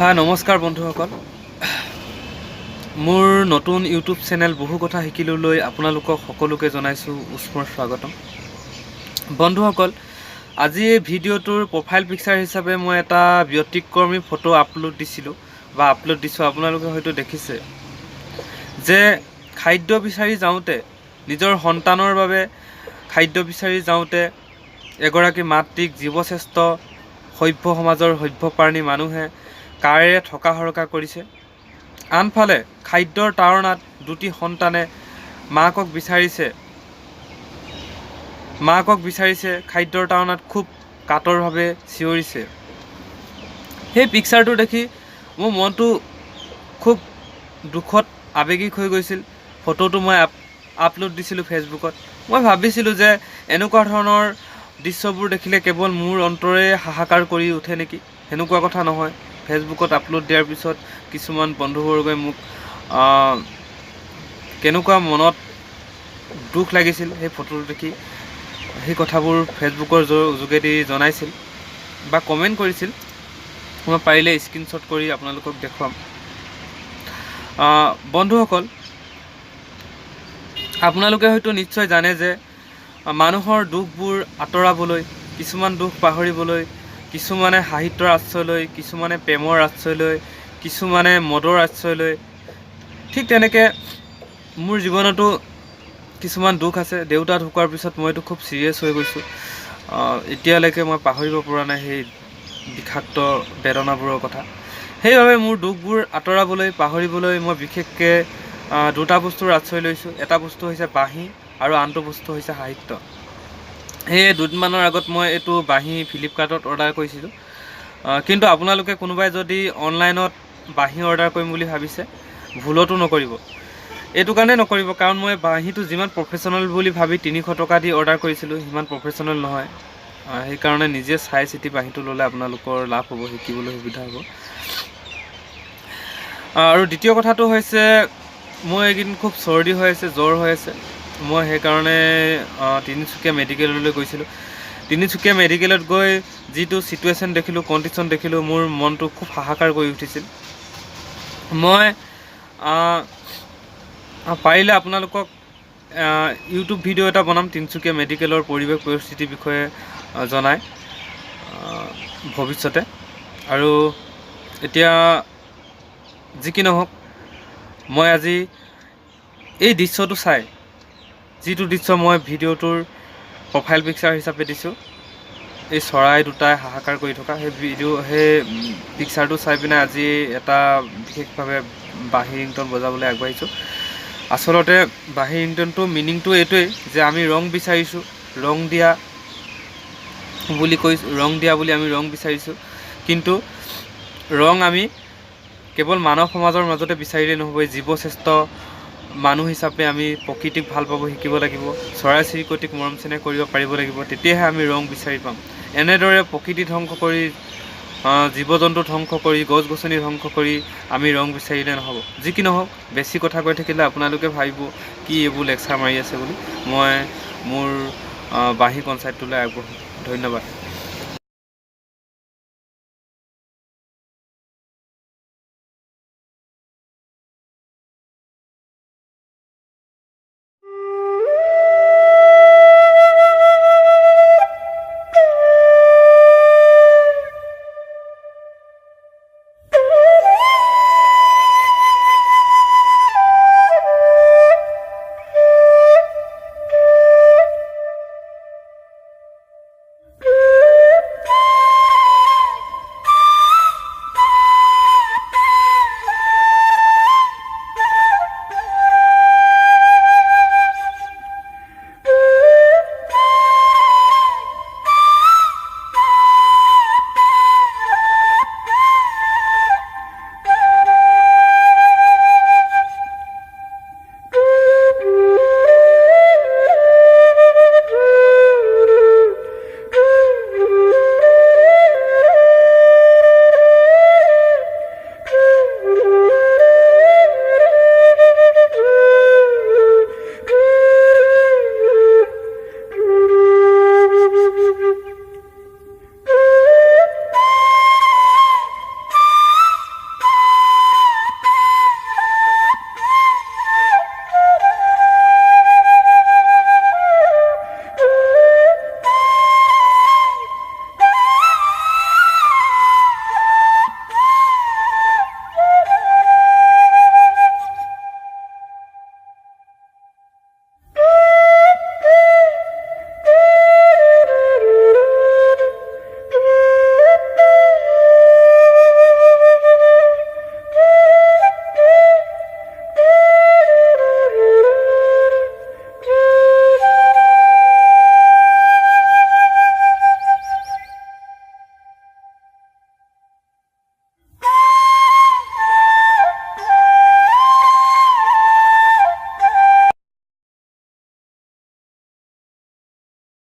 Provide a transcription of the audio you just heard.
নমস্কাৰ বন্ধুসকল। মোৰ নতুন ইউটিউব চেনেল বহু কথা শিকিবলৈ আপোনালোকক সকলোকে জনাইছোঁ উষ্মৰ স্বাগতম। বন্ধুসকল, আজি এই ভিডিঅ'টোৰ প্ৰফাইল পিকচাৰ হিচাপে মই এটা ব্যতিক্ৰমী ফটো আপলোড দিছোঁ। আপোনালোকে হয়তো দেখিছে যে খাদ্য বিচাৰি যাওঁতে, নিজৰ সন্তানৰ বাবে খাদ্য বিচাৰি যাওঁতে এগৰাকী মাতৃক জীৱশ্ৰেষ্ঠ সভ্য সমাজৰ সভ্যপ্ৰাণী মানুহে কাৰেৰে থকা সৰকা কৰিছে। আনফালে খাদ্যৰ তাড়নাত দুটি সন্তানে মাকক বিচাৰিছে, খাদ্যৰ তাড়নাত খুব কাতৰভাৱে চিঞৰিছে। সেই পিকচাৰটো দেখি মোৰ মনটো খুব দুখত আৱেগিক হৈ গৈছিল। ফটোটো মই আপলোড দিছিলোঁ ফেচবুকত। মই ভাবিছিলোঁ যে এনেকুৱা ধৰণৰ দৃশ্যবোৰ দেখিলে কেৱল মোৰ অন্তৰে হাহাকাৰ কৰি উঠে নেকি। সেনেকুৱা কথা নহয়। ফেচবুকত আপলোড দিয়াৰ পিছত কিছুমান বন্ধুবৰ্গই মোক কেনেকুৱা মনত দুখ লাগিছিল সেই ফটোটো দেখি, সেই কথাবোৰ ফেচবুকৰ যোগেদি জনাইছিল বা কমেণ্ট কৰিছিল। মই পাৰিলে স্ক্ৰীনশ্বট কৰি আপোনালোকক দেখুৱাম। বন্ধুসকল, আপোনালোকে হয়তো নিশ্চয় জানে যে মানুহৰ দুখবোৰ আঁতৰাবলৈ, কিছুমান দুখ পাহৰিবলৈ কিছুমানে সাহিত্যৰ আশ্ৰয় লয়, কিছুমানে প্ৰেমৰ আশ্ৰয় লয়, কিছুমানে মদৰ আশ্ৰয় লয়। ঠিক তেনেকৈ মোৰ জীৱনতো কিছুমান দুখ আছে। দেউতা ঢুকোৱাৰ পিছত মইতো খুব চিৰিয়াছ হৈ গৈছোঁ। এতিয়ালৈকে মই পাহৰিব পৰা নাই সেই বিষাক্ত বেদনাবোৰৰ কথা। সেইবাবে মোৰ দুখবোৰ আঁতৰাবলৈ, পাহৰিবলৈ মই বিশেষকৈ দুটা বস্তুৰ আশ্ৰয় লৈছোঁ। এটা বস্তু হৈছে বাঁহী আৰু আনটো বস্তু হৈছে সাহিত্য। সেই দুদিনমানৰ আগত মই এইটো বাঁহী ফ্লিপকাৰ্টত অৰ্ডাৰ কৰিছিলোঁ। কিন্তু আপোনালোকে কোনোবাই যদি অনলাইনত বাঁহী অৰ্ডাৰ কৰিম বুলি ভাবিছে, ভুলতো নকৰিব। এইটো কাৰণে নকৰিব কাৰণ মই বাঁহীটো যিমান প্ৰফেশ্যনেল বুলি ভাবি 300 টকা দি অৰ্ডাৰ কৰিছিলোঁ, সিমান প্ৰফেশ্যনেল নহয়। সেইকাৰণে নিজে চাই চিতি বাঁহীটো ল'লে আপোনালোকৰ লাভ হ'ব, শিকিবলৈ সুবিধা হ'ব। আৰু দ্বিতীয় কথাটো হৈছে, মোৰ এইকেইদিন খুব চৰ্দি হৈ আছে, জ্বৰ হৈ আছে। মই সেইকাৰণে তিনিচুকীয়া মেডিকেললৈ গৈছিলোঁ। তিনিচুকীয়া মেডিকেলত গৈ যিটো চিটুৱেশ্যন দেখিলোঁ, কণ্ডিশ্যন দেখিলোঁ, মোৰ মনটো খুব হাহাকাৰ কৰি উঠিছিল। মই পাৰিলে আপোনালোকক ইউটিউব ভিডিঅ' এটা বনাম তিনিচুকীয়া মেডিকেলৰ পৰিৱেশ পৰিস্থিতিৰ বিষয়ে জনাই ভৱিষ্যতে। আৰু এতিয়া যি কি নহওক, মই আজি এই দৃশ্যটো চাই, যিটো দৃশ্য মই ভিডিঅ'টোৰ প্ৰফাইল পিকচাৰ হিচাপে দিছোঁ, এই চৰাই দুটাই হাহাকাৰ কৰি থকা সেই পিকচাৰটো চাই পিনে আজি এটা বিশেষভাৱে বাঁহী ৰিংটন বজাবলৈ আগবাঢ়িছোঁ। আচলতে বাঁহী ৰিংটনটো মিনিংটো এইটোৱেই যে আমি ৰং বিচাৰিছোঁ, ৰং দিয়া বুলি আমি ৰং বিচাৰিছোঁ। কিন্তু ৰং আমি কেৱল মানৱ সমাজৰ মাজতে বিচাৰিলে নহ'ব। জীৱশ্ৰেষ্ঠ মানুহ হিচাপে আমি প্ৰকৃতিক ভাল পাব শিকিব লাগিব, চৰাই চিৰিকটিক মৰম চেনেহ কৰিব পাৰিব লাগিব, তেতিয়াহে আমি ৰং বিচাৰি পাম। এনেদৰে প্ৰকৃতি ধ্বংস কৰি, জীৱ জন্তু ধ্বংস কৰি, গছ গছনি ধ্বংস কৰি আমি ৰং বিচাৰিলে নহ'ব। যি কি নহওক, বেছি কথা কৈ থাকিলে আপোনালোকে ভাবিব কি এইবোৰ লেকচাৰ মাৰি আছে বুলি। মই মোৰ বাঁহী কনচাৰ্টটোলৈ আগবঢ়ো। ধন্যবাদ।